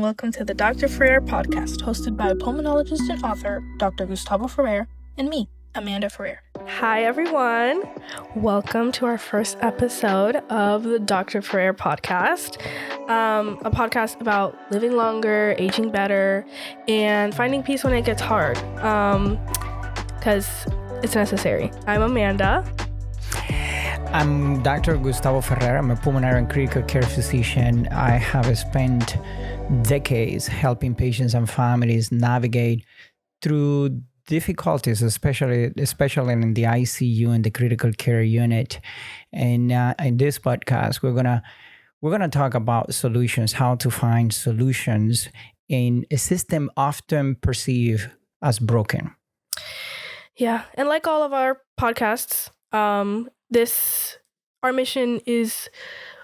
Welcome to the Dr. Ferrer Podcast, hosted by pulmonologist and author Dr. Gustavo Ferrer and me, Amanda Ferrer. Hi, everyone. Welcome to our first episode of the Dr. Ferrer Podcast, a podcast about living longer, aging better, and finding peace when it gets hard, because it's necessary. I'm Amanda. I'm Dr. Gustavo Ferrer. I'm a pulmonary and critical care physician. I have spent decades helping patients and families navigate through difficulties, especially in the ICU and the critical care unit. And in this podcast, we're gonna talk about solutions, how to find solutions in a system often perceived as broken. Yeah, and like all of our podcasts, our mission is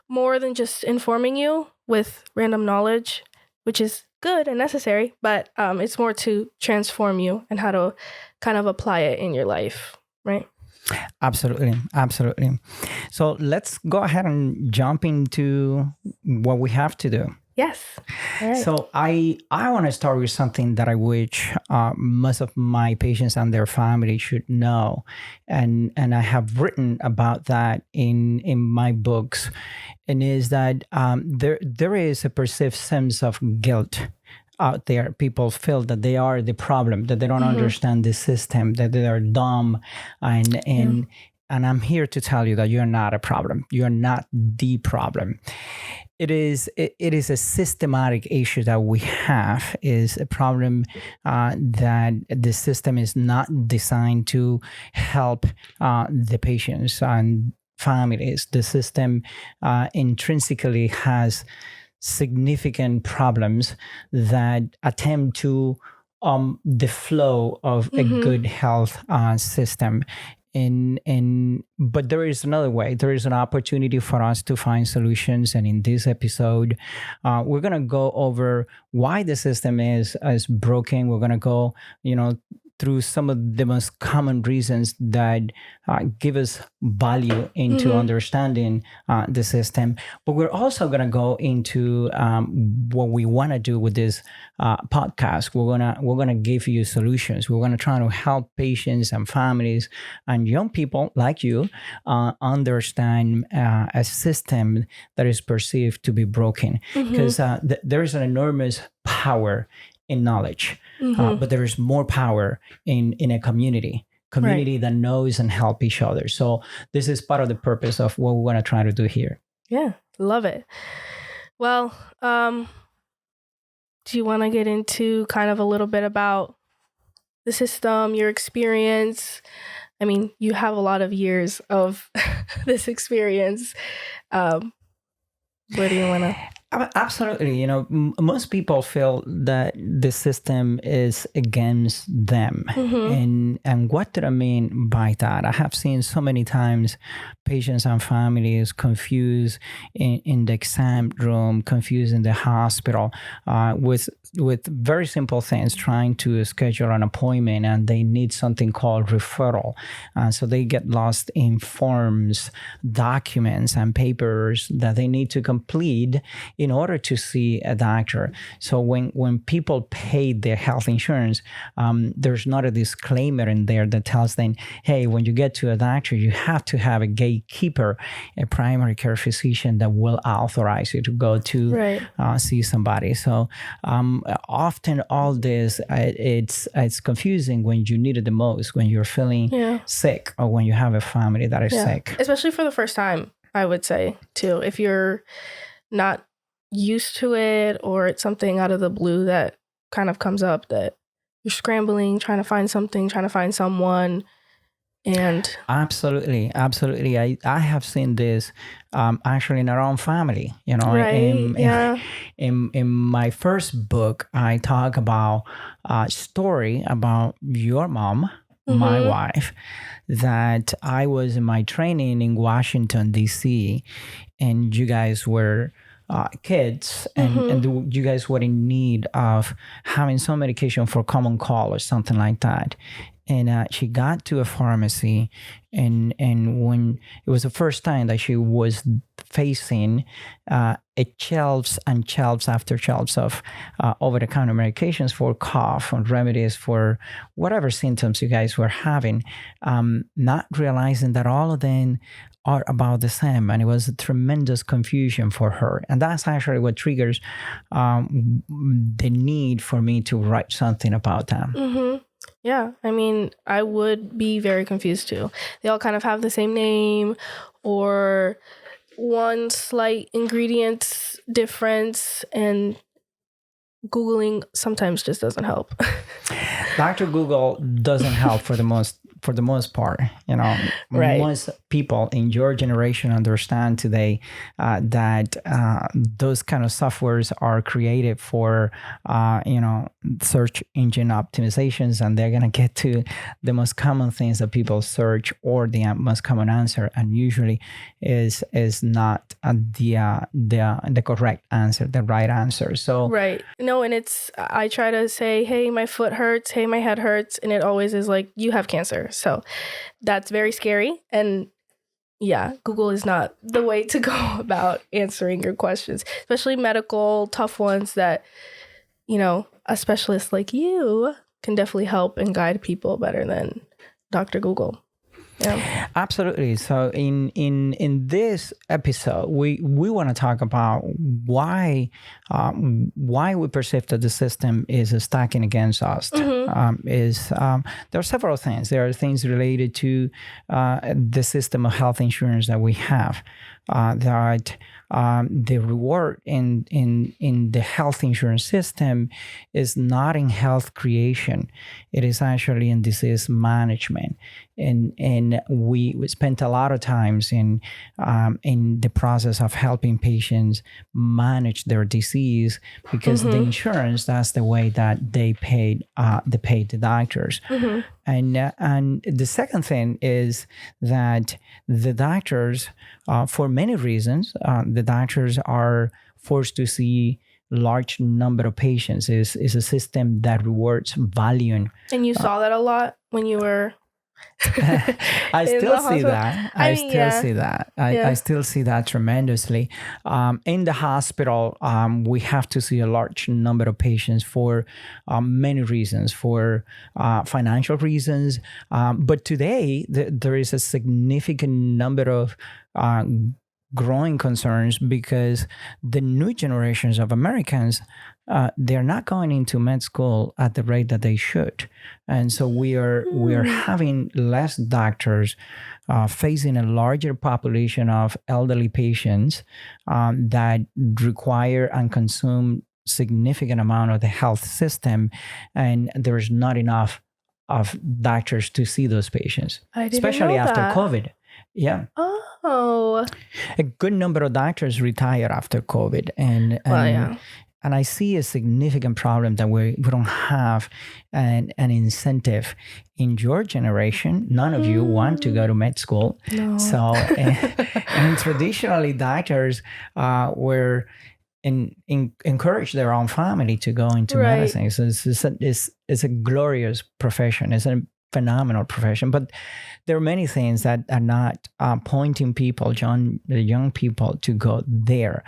more than just informing you with random knowledge, which is good and necessary, but it's more to transform you and how to kind of apply it in your life, right? Absolutely. So let's go ahead and jump into what we have to do. Yes. All right. So I want to start with something that I wish most of my patients and their family should know, and I have written about that in my books, and is that there is a perceived sense of guilt out there. People feel that they are the problem, that they don't understand the system, that they are dumb, and I'm here to tell you that you're not a problem. You're not the problem. It is a systematic issue that we have, is a problem that the system is not designed to help the patients and families. The system intrinsically has significant problems that attempt to the flow of a good health system. But there is another way. There is an opportunity for us to find solutions. And in this episode, we're going to go over why the system is broken. We're going to go, through some of the most common reasons that give us value into understanding the system. But we're also going to go into what we want to do with this podcast. We're gonna give you solutions. We're gonna try to help patients and families and young people like you understand a system that is perceived to be broken, because there is an enormous power in knowledge, but there is more power in a community right, that knows and help each other. So this is part of the purpose of what we want to try to do here. Yeah, love it. Well, do you want to get into kind of a little bit about the system, your experience? I mean, you have a lot of years of this experience. Where do you want to? Absolutely. Most people feel that the system is against them. And what do I mean by that? I have seen so many times patients and families confused in the exam room, confused in the hospital, with very simple things, trying to schedule an appointment, and they need something called referral. So they get lost in forms, documents, and papers that they need to complete in order to see a doctor. So when people pay their health insurance, there's not a disclaimer in there that tells them, hey, when you get to a doctor, you have to have a gatekeeper, a primary care physician that will authorize you to go to see somebody. So often all this, it's confusing when you need it the most, when you're feeling sick, or when you have a family that is sick. Especially for the first time, I would say, too. If you're not used to it, or it's something out of the blue that kind of comes up, that you're scrambling, trying to find something, trying to find someone. And absolutely. I have seen this actually in our own family. In my first book, I talk about a story about your mom, my wife, that I was in my training in Washington, D.C., and you guys were kids, and you guys were in need of having some medication for common cold or something like that. and she got to a pharmacy, and when it was the first time that she was facing shelves and shelves after shelves of over-the-counter medications for cough and remedies for whatever symptoms you guys were having, not realizing that all of them are about the same, and it was a tremendous confusion for her. And that's actually what triggers the need for me to write something about them. Mm-hmm. Yeah, I mean, I would be very confused too. They all kind of have the same name, or one slight ingredient difference, and Googling sometimes just doesn't help. Dr. Google doesn't help for the most part. Right. Most people in your generation understand today that those kind of softwares are created for search engine optimizations, and they're gonna get to the most common things that people search, or the most common answer, and usually is not the correct answer, the right answer. So right. No, and I try to say, hey, my foot hurts, hey, my head hurts, and it always is like, you have cancer. So that's very scary. And yeah, Google is not the way to go about answering your questions, especially medical, tough ones that, a specialist like you can definitely help and guide people better than Dr. Google. Yeah. Absolutely. So in this episode, we want to talk about why we perceive that the system is stacking against us. Mm-hmm. There are several things. There are things related to the system of health insurance that we have. That the reward in the health insurance system is not in health creation. It is actually in disease management. And we spent a lot of times in the process of helping patients manage their disease, because the insurance, that's the way that they paid the doctors. Mm-hmm. And the second thing is that the doctors, for many reasons, the doctors are forced to see large number of patients. Is a system that rewards volume. And you saw that a lot when you were I still see that. I still see that tremendously. In the hospital, we have to see a large number of patients for many reasons, for financial reasons. But today, there is a significant number of growing concerns, because the new generations of Americans, they're not going into med school at the rate that they should. And so we are having less doctors, facing a larger population of elderly patients that require and consume significant amount of the health system, and there's not enough of doctors to see those patients, especially after COVID. Yeah. Oh. A good number of doctors retire after COVID, and I see a significant problem that we don't have an incentive in your generation. None of you want to go to med school. No. So, and traditionally doctors were encourage their own family to go into medicine. So it's a glorious profession. It's a phenomenal profession, but there are many things that are not pointing people, young people, to go there.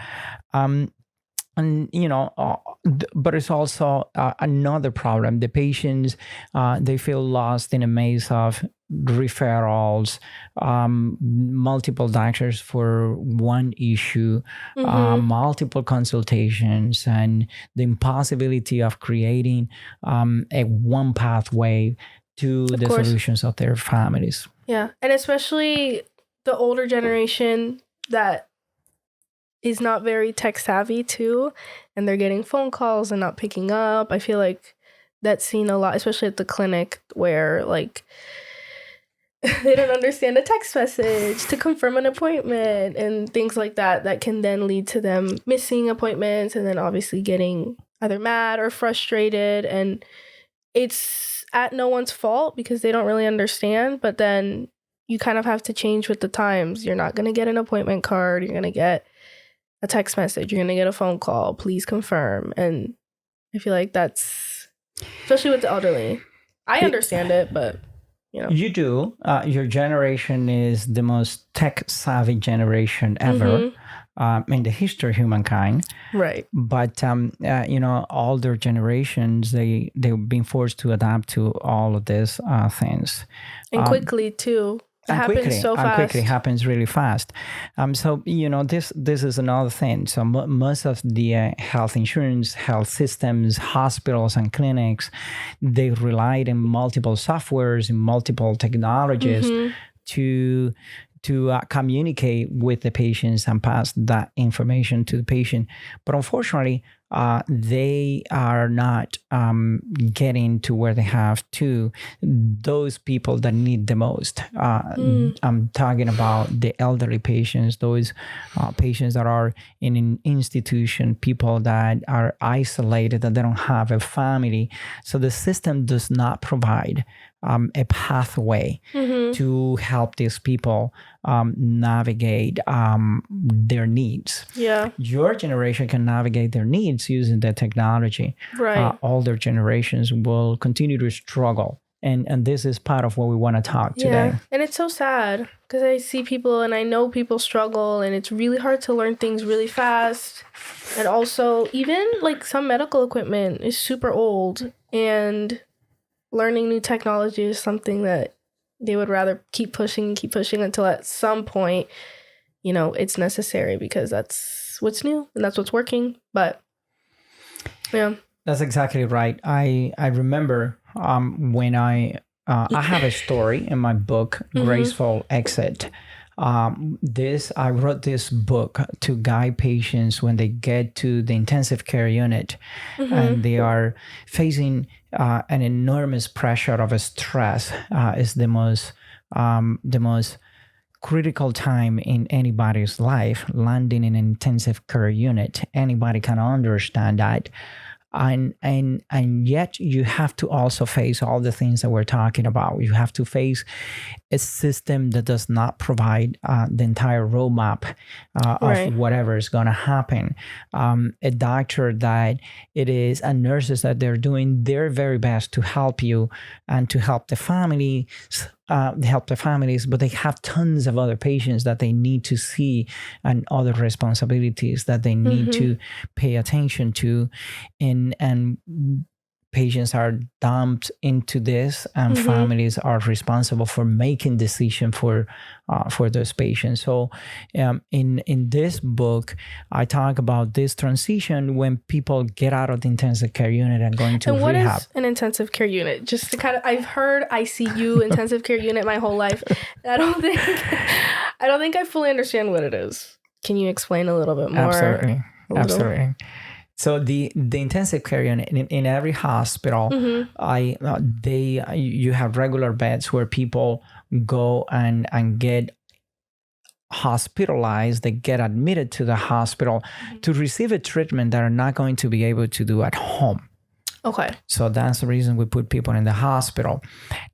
But it's also another problem. The patients, they feel lost in a maze of referrals, multiple doctors for one issue, multiple consultations, and the impossibility of creating a one pathway to the solutions of their families. Yeah, and especially the older generation that is not very tech savvy too, and they're getting phone calls and not picking up. I feel like that's seen a lot, especially at the clinic, where like they don't understand a text message to confirm an appointment and things like that. That can then lead to them missing appointments, and then obviously getting either mad or frustrated. And it's at no one's fault because they don't really understand, but then you kind of have to change with the times. You're not going to get an appointment card. You're going to get a text message. You're going to get a phone call. Please confirm. And I feel like that's, especially with the elderly. I understand it, but You do. Your generation is the most tech-savvy generation ever in the history of humankind. Right. But, older generations, they've been forced to adapt to all of these things. And quickly, too. It happens so fast. And quickly happens really fast. So, this is another thing. So most of the health insurance, health systems, hospitals and clinics, they relied on multiple softwares and multiple technologies to communicate with the patients and pass that information to the patient. But unfortunately, they are not getting to where they have to those people that need the most. I'm talking about the elderly patients, those patients that are in an institution, people that are isolated, that they don't have a family. So the system does not provide a pathway to help these people navigate their needs. Yeah. Your generation can navigate their needs using the technology. Right. Older generations will continue to struggle. And this is part of what we want to talk today. And it's so sad because I see people and I know people struggle, and it's really hard to learn things really fast. And also, even like some medical equipment is super old, and learning new technology is something that they would rather keep pushing until at some point, it's necessary because that's what's new and that's what's working. But yeah. That's exactly right. I remember when I have a story in my book, Graceful Exit. I wrote this book to guide patients when they get to the intensive care unit and they are facing an enormous pressure of a stress. Is the most critical time in anybody's life, landing in an intensive care unit. Anybody can understand that. And yet you have to also face all the things that we're talking about. You have to face a system that does not provide the entire roadmap of whatever is going to happen. A doctor that it is, and nurses that they're doing their very best to help you and to help the family. Help the families, but they have tons of other patients that they need to see and other responsibilities that they need to pay attention to, and patients are dumped into this, and families are responsible for making decisions for those patients. So in this book, I talk about this transition when people get out of the intensive care unit and going to rehab. What is an intensive care unit? Just to kind of, I've heard ICU, intensive care unit, my whole life. I don't think I fully understand what it is. Can you explain a little bit more? Absolutely. So the intensive care unit in every hospital, you have regular beds where people go and get hospitalized. They get admitted to the hospital to receive a treatment that are not going to be able to do at home. Okay. So that's the reason we put people in the hospital.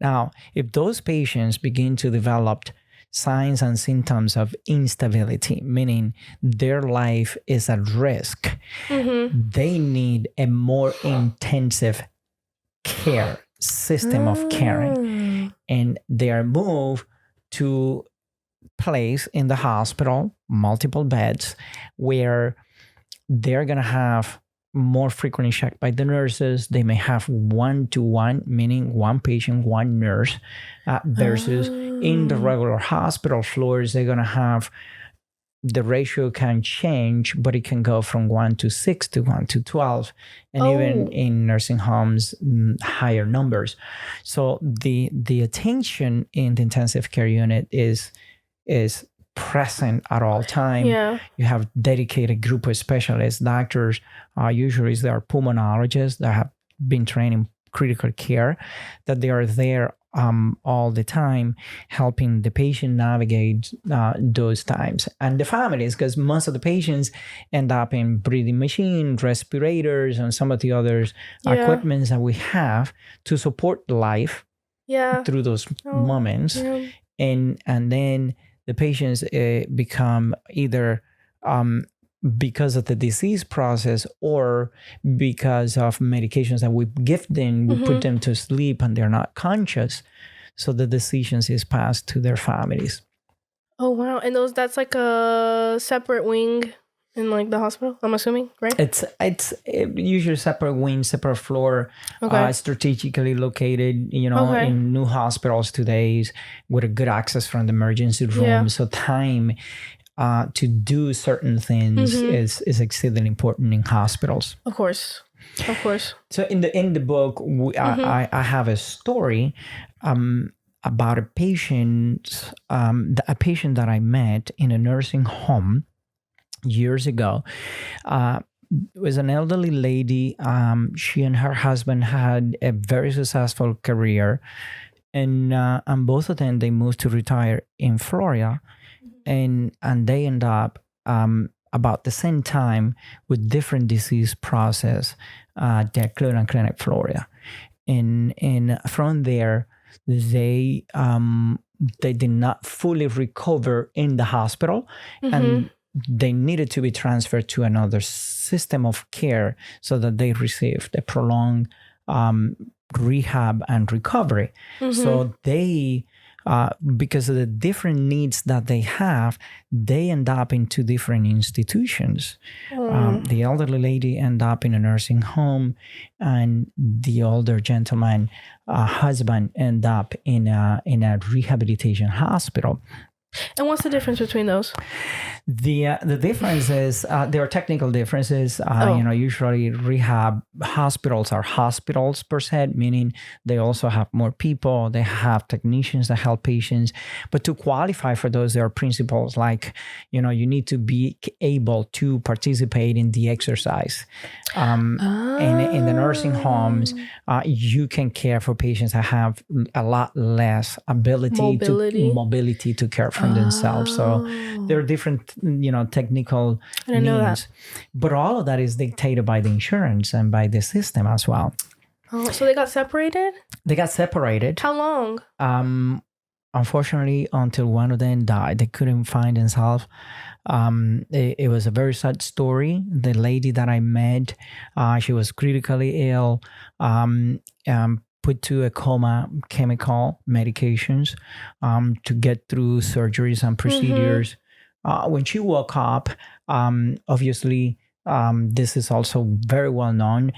Now, if those patients begin to develop signs and symptoms of instability, meaning their life is at risk, they need a more intensive care system of caring. And they are moved to place in the hospital, multiple beds, where they're going to have more frequently checked by the nurses. They may have 1-to-1, meaning one patient, one nurse, versus in the regular hospital floors, they're going to have, the ratio can change, but it can go from 1-to-6 to 1-to-12, and even in nursing homes, higher numbers. So the attention in the intensive care unit is present at all time. Yeah. You have dedicated group of specialists, doctors. Usually they are pulmonologists that have been trained in critical care, that they are there all the time, helping the patient navigate those times. And the families, because most of the patients end up in breathing machines, respirators, and some of the other equipments that we have to support life through those moments. Yeah. And then the patients become either because of the disease process or because of medications that we give them, we put them to sleep and they're not conscious. so the decisions is passed to their families. Oh, wow. And that's like a separate wing in like the hospital, I'm assuming, right? It's usually separate wing, separate floor, strategically located, in new hospitals today with a good access from the emergency room. Yeah. So time to do certain things is exceedingly important in hospitals. Of course. So in the book, I have a story about a patient that I met in a nursing home years ago. It was an elderly lady. She and her husband had a very successful career, and both of them, they moved to retire in Florida, and they end up about the same time with different disease process at Cleveland Clinic, Florida, and from there they did not fully recover in the hospital, and they needed to be transferred to another system of care so that they received a prolonged rehab and recovery. So they, because of the different needs that they have, they end up in two different institutions. The elderly lady end up in a nursing home, and the older gentleman husband end up in a rehabilitation hospital. And what's the difference between those? The difference is there are technical differences. Usually rehab hospitals are hospitals per se, meaning they also have more people. They have technicians that help patients. But to qualify for those, there are principles like, you need to be able to participate in the exercise. And in the nursing homes, you can care for patients that have a lot less mobility to care for themselves. So there are different, technical needs. But all of that is dictated by the insurance and by the system as well. Oh, so they got separated? They got separated. How long? Unfortunately, until one of them died. They couldn't find themselves. It was a very sad story. The lady that I met, she was critically ill, put to a coma, chemical medications to get through surgeries and procedures. When she woke up, obviously, this is also very well known.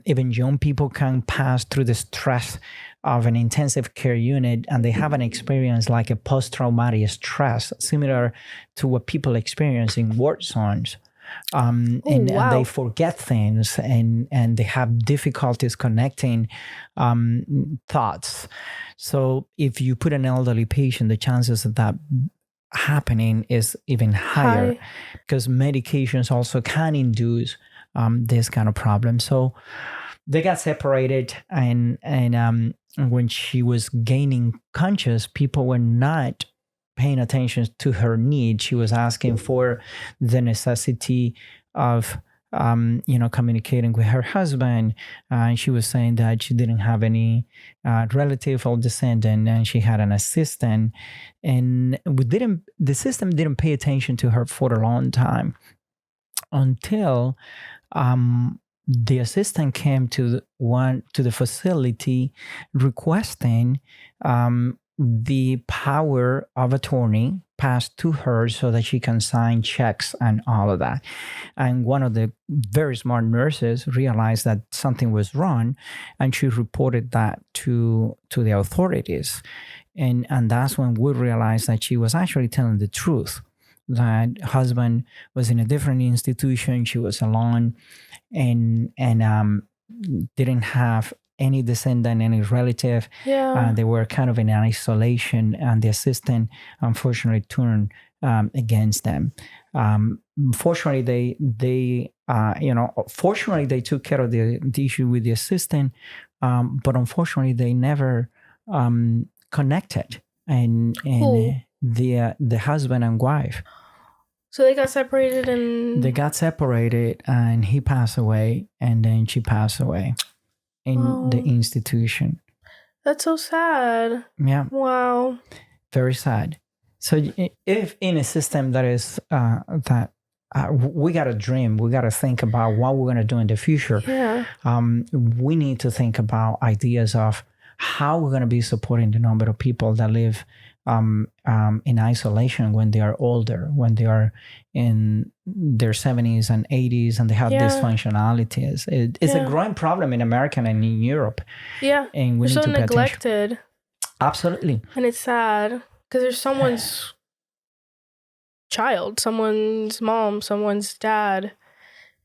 Even young people can pass through the stress of an intensive care unit, and they have an experience like a post-traumatic stress, similar to what people experience in war zones. And they forget things, and they have difficulties connecting thoughts. So if you put an elderly patient, the chances of that happening is even higher because medications also can induce this kind of problem. So they got separated, and when she was gaining conscious, people were not paying attention to her need. She was asking for the necessity of communicating with her husband. She was saying that she didn't have any relative or descendant, and she had an assistant, and the system didn't pay attention to her for a long time until the assistant came to the facility requesting the power of attorney passed to her so that she can sign checks and all of that. And one of the very smart nurses realized that something was wrong, and she reported that to the authorities. And that's when we realized that she was actually telling the truth, that husband was in a different institution, she was alone, and didn't have any descendant, any relative. They were kind of in isolation, and the assistant unfortunately turned against them. Fortunately, fortunately they took care of the issue with the assistant, but unfortunately they never connected, and the husband and wife. So they got separated, and he passed away, and then she passed away in the institution. That's so sad. Yeah. Wow. Very sad. So if in a system that is we got to dream, we got to think about what we're going to do in the future. Yeah. We need to think about ideas of how we're going to be supporting the number of people that live in isolation when they are older, when they are in their 70s and 80s and they have dysfunctionalities. It's a growing problem in America and in Europe. Yeah. And we need so to pay neglected. attention. Absolutely. And it's sad because there's someone's child, someone's mom, someone's dad.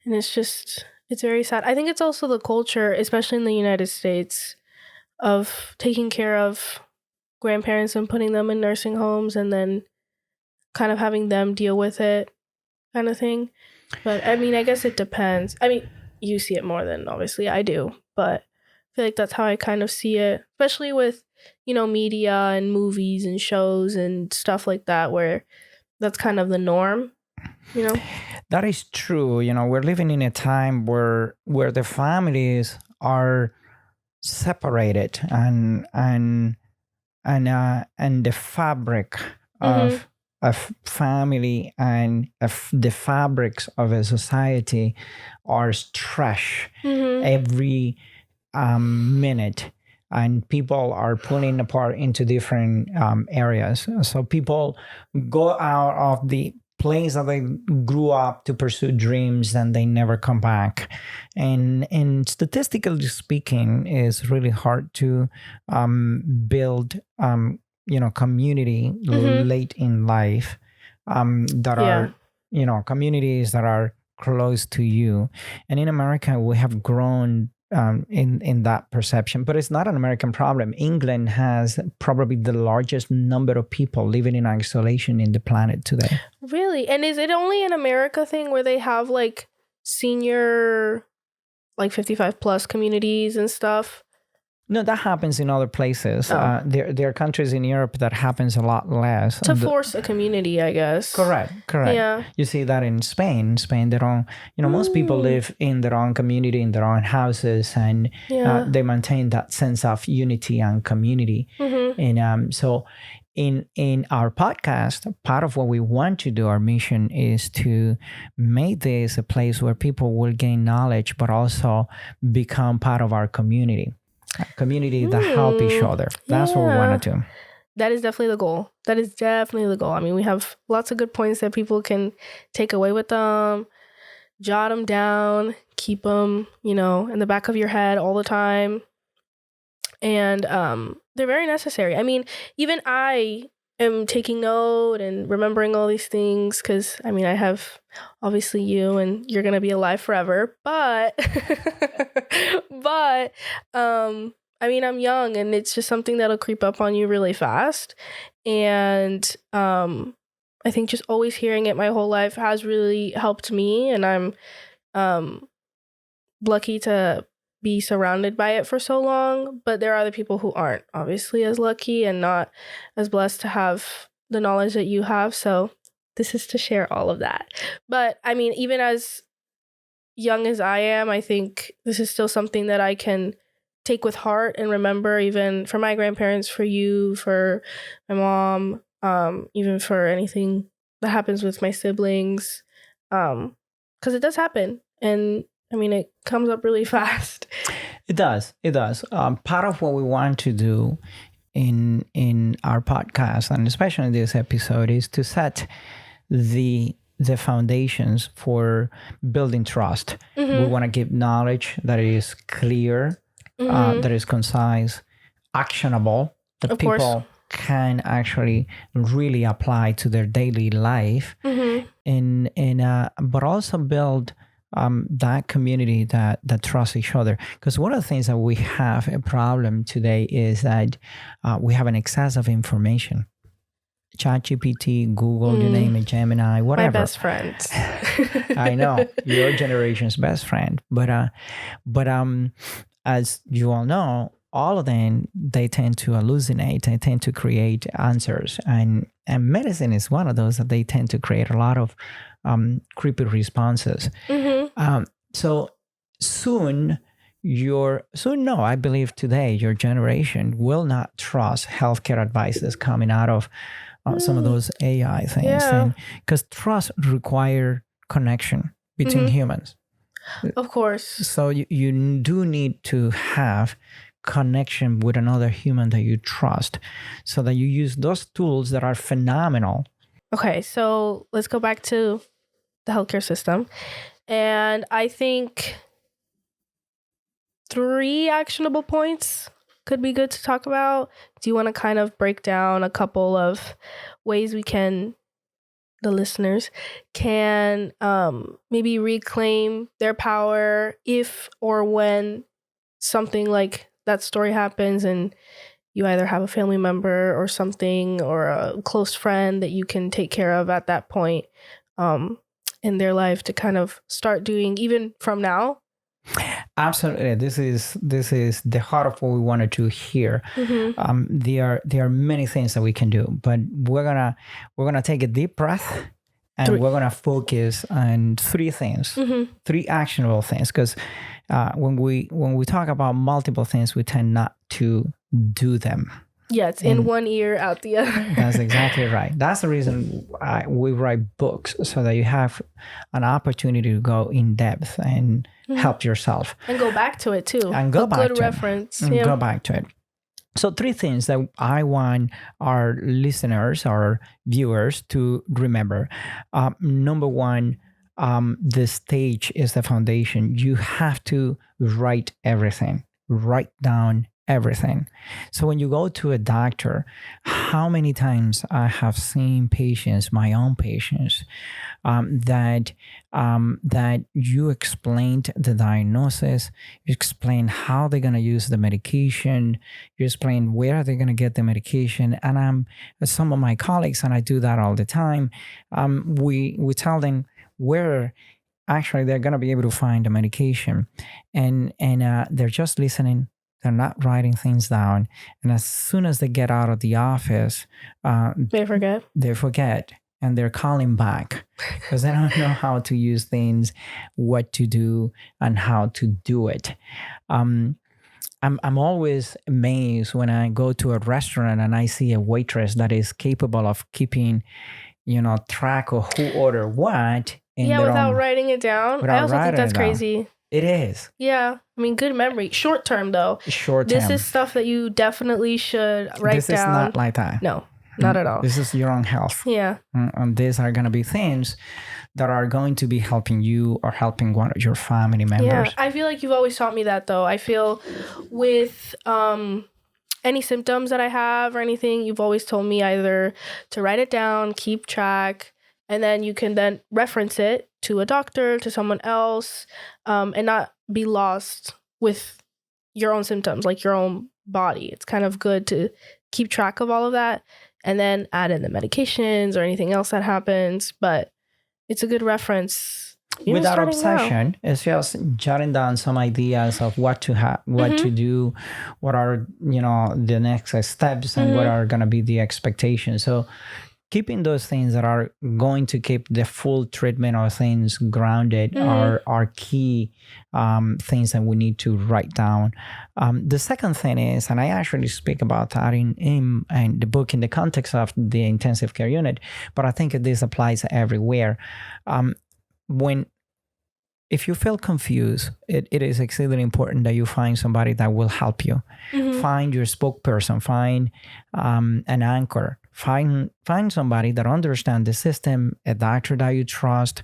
And it's very sad. I think it's also the culture, especially in the United States, of taking care of grandparents and putting them in nursing homes and then kind of having them deal with it kind of thing. But I mean, I guess it depends. I mean, you see it more than obviously I do, but I feel like that's how I kind of see it, especially with, media and movies and shows and stuff like that, where that's kind of the norm, That is true. We're living in a time where the families are separated and the fabric of family and the fabrics of a society are stretched every minute, and people are pulling apart into different areas. So people go out of the place that they grew up to pursue dreams and they never come back. And statistically speaking, it's really hard to build community late in life that are communities that are close to you. And in America, we have grown in that perception, but it's not an American problem. England has probably the largest number of people living in isolation in the planet today. Really? And is it only an America thing where they have like senior, like 55 plus communities and stuff? No, that happens in other places. There are countries in Europe that happens a lot less. To force a community, I guess. Correct. Yeah. You see that in Spain. They don't, most people live in their own community, in their own houses, and they maintain that sense of unity and community. And so in our podcast, part of what we want to do, our mission is to make this a place where people will gain knowledge, but also become part of our community. A community that help each other. That's what we want to do. That is definitely the goal. I mean, we have lots of good points that people can take away with them, jot them down, keep them, in the back of your head all the time. And they're very necessary. I mean, even I am taking note and remembering all these things because, I mean, I have obviously you and you're going to be alive forever. But, I mean, I'm young and it's just something that'll creep up on you really fast. And I think just always hearing it my whole life has really helped me. And I'm lucky to be surrounded by it for so long, but there are other people who aren't obviously as lucky and not as blessed to have the knowledge that you have. So this is to share all of that. But I mean, even as young as I am, I think this is still something that I can take with heart and remember, even for my grandparents, for you, for my mom, even for anything that happens with my siblings, because it does happen. And I mean, it comes up really fast. It does. Part of what we want to do in our podcast, and especially in this episode, is to set the foundations for building trust. We want to give knowledge that is clear, that is concise, actionable, that of people course can actually really apply to their daily life, but also build that community that trusts each other. Because one of the things that we have a problem today is that we have an excess of information. ChatGPT, Google, you name it, Gemini, whatever. My best friends. I know, your generation's best friend. But as you all know, all of them, they tend to hallucinate. They tend to create answers. And medicine is one of those that they tend to create a lot of creepy responses. So I believe today, your generation will not trust healthcare advices coming out of some of those AI things. Because trust requires connection between humans. Of course. So you do need to have connection with another human that you trust, so that you use those tools that are phenomenal. Okay, so let's go back to the healthcare system. And I think 3 actionable points could be good to talk about. Do you want to kind of break down a couple of ways the listeners can maybe reclaim their power if or when something like that story happens and you either have a family member or something or a close friend that you can take care of at that point in their life, to kind of start doing even from now? Absolutely. This is the heart of what we wanted to hear. There are many things that we can do, but we're gonna take a deep breath, and we're gonna focus on 3 things, 3 actionable things. Because when we talk about multiple things, we tend not to do them. Yeah, it's in one ear, out the other. That's exactly right. That's the reason we write books, so that you have an opportunity to go in depth and help yourself. And go back to it too. And go back to good reference. it. And go back to it. So 3 things that I want our listeners, our viewers to remember. Number 1, the stage is the foundation. You have to write everything. Write down everything. So when you go to a doctor, how many times I have seen patients, my own patients, that you explained the diagnosis, you explain how they're going to use the medication, you explain where they're going to get the medication. And some of my colleagues, and I do that all the time, we tell them where actually they're going to be able to find the medication, and they're just listening. They're not writing things down. And as soon as they get out of the office, they forget. And they're calling back because they don't know how to use things, what to do, and how to do it. I'm always amazed when I go to a restaurant and I see a waitress that is capable of keeping, track of who ordered what. Without writing it down. I also think that's crazy. It is. Yeah. I mean, good memory. Short term, though. Short term. This is stuff that you definitely should write down. This is not like that. No, not at all. This is your own health. Yeah. And these are going to be things that are going to be helping you or helping one of your family members. Yeah. I feel like you've always taught me that, though. I feel with any symptoms that I have or anything, you've always told me either to write it down, keep track, and then you can then reference it to a doctor, to someone else, and not be lost with your own symptoms, like your own body. It's kind of good to keep track of all of that and then add in the medications or anything else that happens. But it's a good reference. Without obsession, it's just jotting down some ideas of what to have, what to do, what are, the next steps, and what are going to be the expectations. So keeping those things that are going to keep the full treatment of things grounded are key things that we need to write down. The second thing is, and I actually speak about that in the book in the context of the intensive care unit, but I think this applies everywhere. If you feel confused, it is extremely important that you find somebody that will help you. Find your spokesperson, find an anchor, find somebody that understands the system, a doctor that you trust,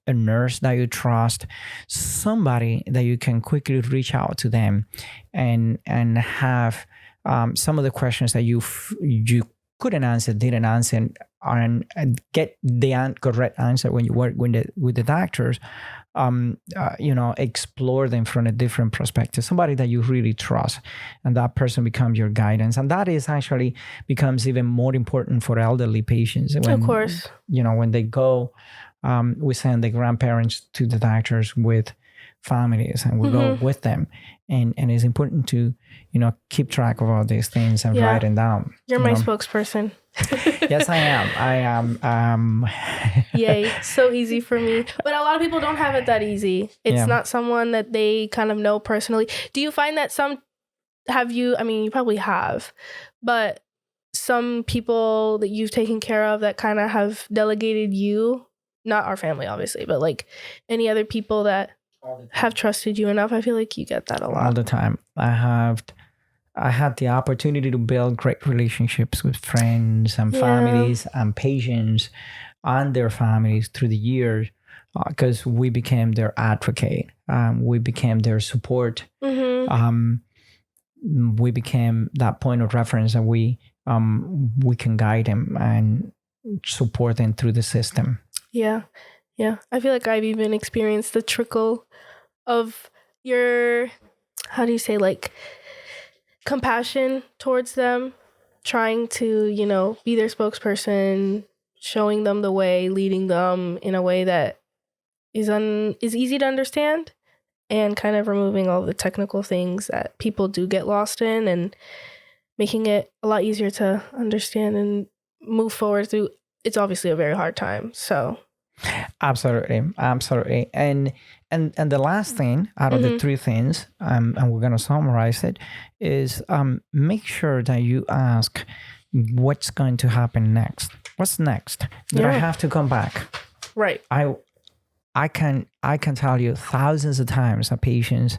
a nurse that you trust, somebody that you can quickly reach out to them and have some of the questions that you couldn't answer, didn't answer, and get the correct answer when you work with the doctors. Explore them from a different perspective, somebody that you really trust, and that person becomes your guidance. And that is actually becomes even more important for elderly patients. Of course. When they go, we send the grandparents to the doctors with families, and we go with them. And it's important to, keep track of all these things and write them down. You're my spokesperson. Yes, I am. Yay. So easy for me. But a lot of people don't have it that easy. It's not someone that they kind of know personally. Do you find that you probably have, but some people that you've taken care of that kind of have delegated you, not our family, obviously, but like any other people that have trusted you enough? I feel like you get that a lot. All the time. I have I had the opportunity to build great relationships with friends and families and patients and their families through the years, because we became their advocate. We became their support. We became that point of reference, and we can guide them and support them through the system. Yeah. I feel like I've even experienced the trickle of your, how do you say, like, compassion towards them, trying to, you know, be their spokesperson, showing them the way, leading them in a way that is easy to understand, and kind of removing all the technical things that people do get lost in, and making it a lot easier to understand and move forward through. It's obviously a very hard time. So Absolutely. And the last thing out of the three things, and we're going to summarize it, is make sure that you ask what's going to happen next. What's next? Do I have to come back? Right. I can tell you thousands of times that patients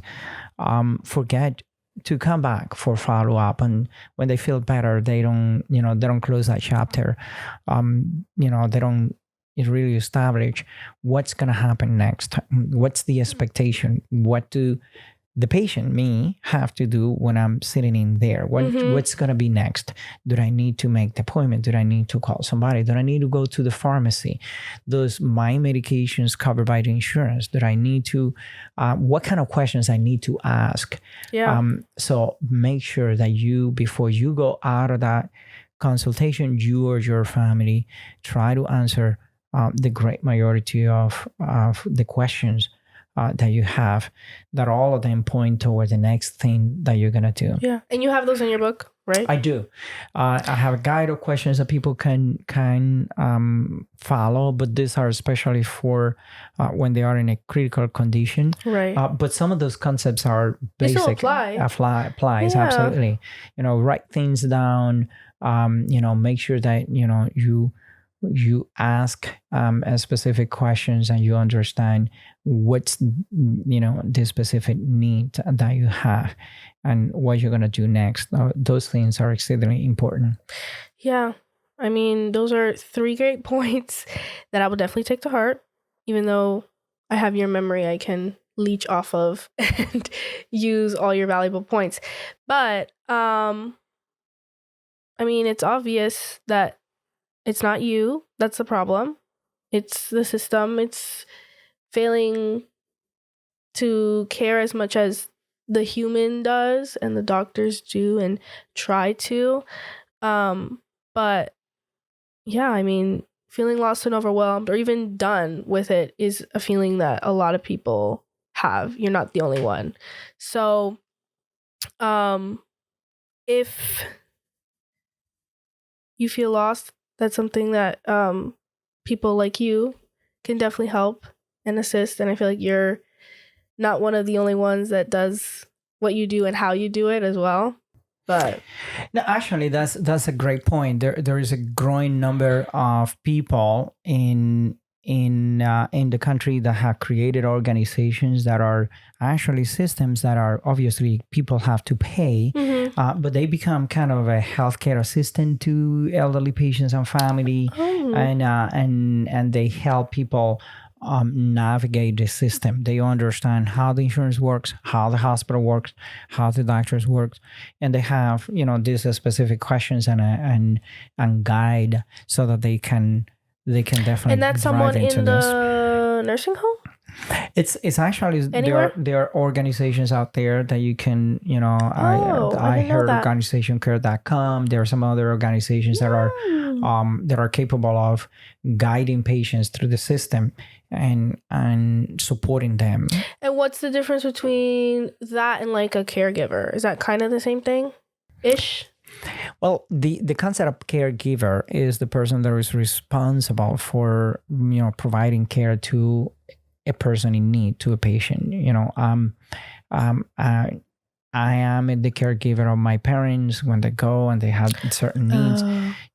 forget to come back for follow up, and when they feel better, they don't close that chapter. They don't really establish what's going to happen next. What's the expectation? What do the patient, me, have to do when I'm sitting in there? What's going to be next? Do I need to make the appointment? Do I need to call somebody? Do I need to go to the pharmacy? Those my medications covered by the insurance? Do I need to, what kind of questions I need to ask? So make sure that you, before you go out of that consultation, you or your family try to answer the great majority of the questions that you have, that all of them point toward the next thing that you're going to do. Yeah. And you have those in your book, right? I do. I have a guide of questions that people can follow, but these are especially for when they are in a critical condition. Right. But some of those concepts are basic. They still applies, absolutely. Write things down, make sure that, you ask specific questions, and you understand what's the specific need that you have and what you're going to do next. Those things are extremely important. Yeah. I mean, those are 3 great points that I will definitely take to heart. Even though I have your memory, I can leech off of and use all your valuable points. But I mean, it's obvious that it's not you that's the problem. It's the system. It's failing to care as much as the human does and the doctors do and try to. But yeah, I mean, feeling lost and overwhelmed or even done with it is a feeling that a lot of people have. You're not the only one. So if you feel lost, that's something that people like you can definitely help and assist. And I feel like you're not one of the only ones that does what you do and how you do it as well. But no, actually, that's a great point. There is a growing number of people in the country that have created organizations that are actually systems that are obviously people have to pay, but they become kind of a healthcare assistant to elderly patients and family, and they help people navigate the system. They understand how the insurance works, how the hospital works, how the doctors work, and they have these specific questions and guide so that they can definitely. And that's someone in the nursing home? It's actually Anywhere? there are organizations out there that you can I heard organizationcare.com. There are some other organizations that are capable of guiding patients through the system and supporting them. And what's the difference between that and like a caregiver? Is that kind of the same thing ish? Well, the concept of caregiver is the person that is responsible for providing care to a person in need, to a patient. I am the caregiver of my parents when they go and they have certain needs.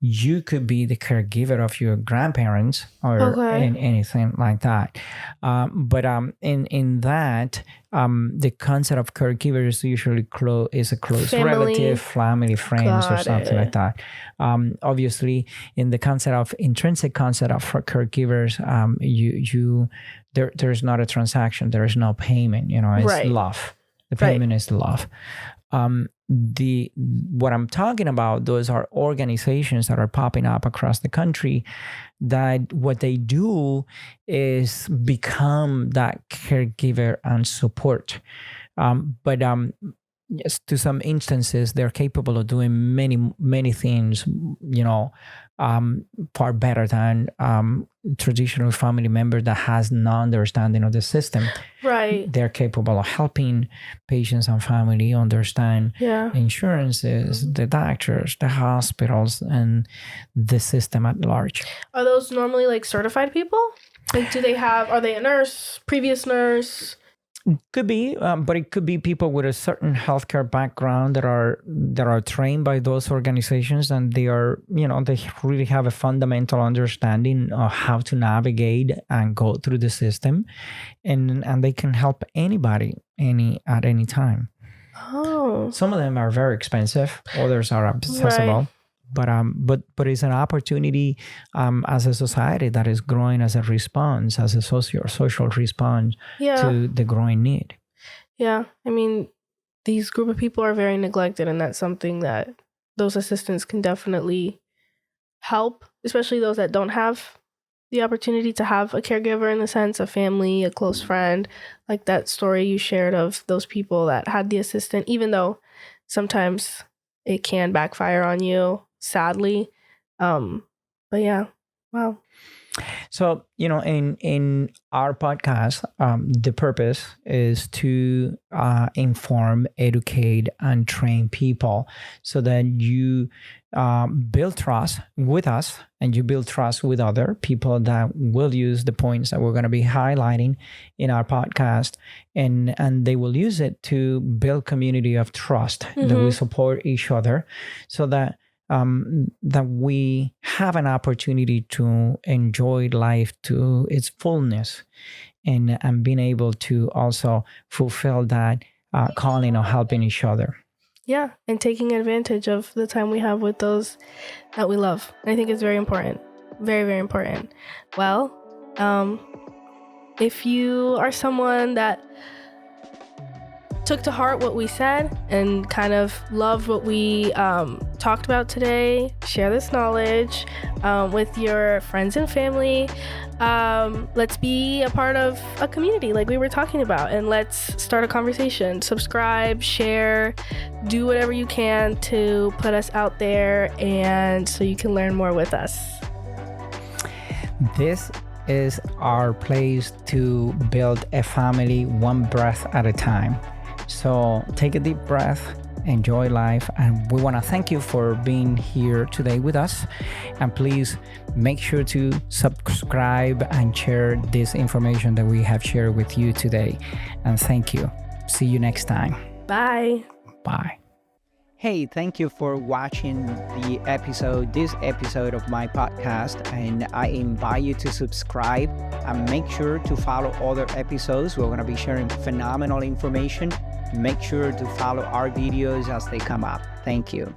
you could be the caregiver of your grandparents or anything like that. But in that, the concept of caregiver is usually is a close relative, family, friends, or something like that. Obviously, in the concept of intrinsic concept of caregivers, there's not a transaction, there is no payment. It's love. The payment is love. What I'm talking about, those are organizations that are popping up across the country that what they do is become that caregiver and support. But yes, to some instances, they're capable of doing many things, far better than traditional family member that has no understanding of the system. Right. They're capable of helping patients and family understand insurances, the doctors, the hospitals, and the system at large. Are those normally like certified people? Like, are they a nurse, previous nurse? Could be, but it could be people with a certain healthcare background that are trained by those organizations, and they are, they really have a fundamental understanding of how to navigate and go through the system, and they can help anybody at any time. Oh, some of them are very expensive, others are accessible. Right. But it's an opportunity as a society that is growing as a response, as a social response to the growing need. Yeah, I mean, these group of people are very neglected, and that's something that those assistants can definitely help, especially those that don't have the opportunity to have a caregiver, in the sense, a family, a close friend, like that story you shared of those people that had the assistant, even though sometimes it can backfire on you, sadly. But yeah, wow. So, in our podcast, the purpose is to inform, educate, and train people so that you build trust with us and you build trust with other people that will use the points that we're going to be highlighting in our podcast, and they will use it to build community of trust, that we support each other so that we have an opportunity to enjoy life to its fullness, and being able to also fulfill that calling of helping each other. Yeah, and taking advantage of the time we have with those that we love. I think it's very important. Very, very important. Well, if you are someone that took to heart what we said and kind of loved what we talked about today, share this knowledge with your friends and family. Let's be a part of a community like we were talking about, and let's start a conversation. Subscribe, share, do whatever you can to put us out there, and so you can learn more with us. This is our place to build a family one breath at a time. So take a deep breath, enjoy life, and we want to thank you for being here today with us. And please make sure to subscribe and share this information that we have shared with you today. And thank you. See you next time. Bye. Bye. Hey, thank you for watching this episode of my podcast, and I invite you to subscribe and make sure to follow other episodes. We're going to be sharing phenomenal information. Make sure to follow our videos as they come up. Thank you.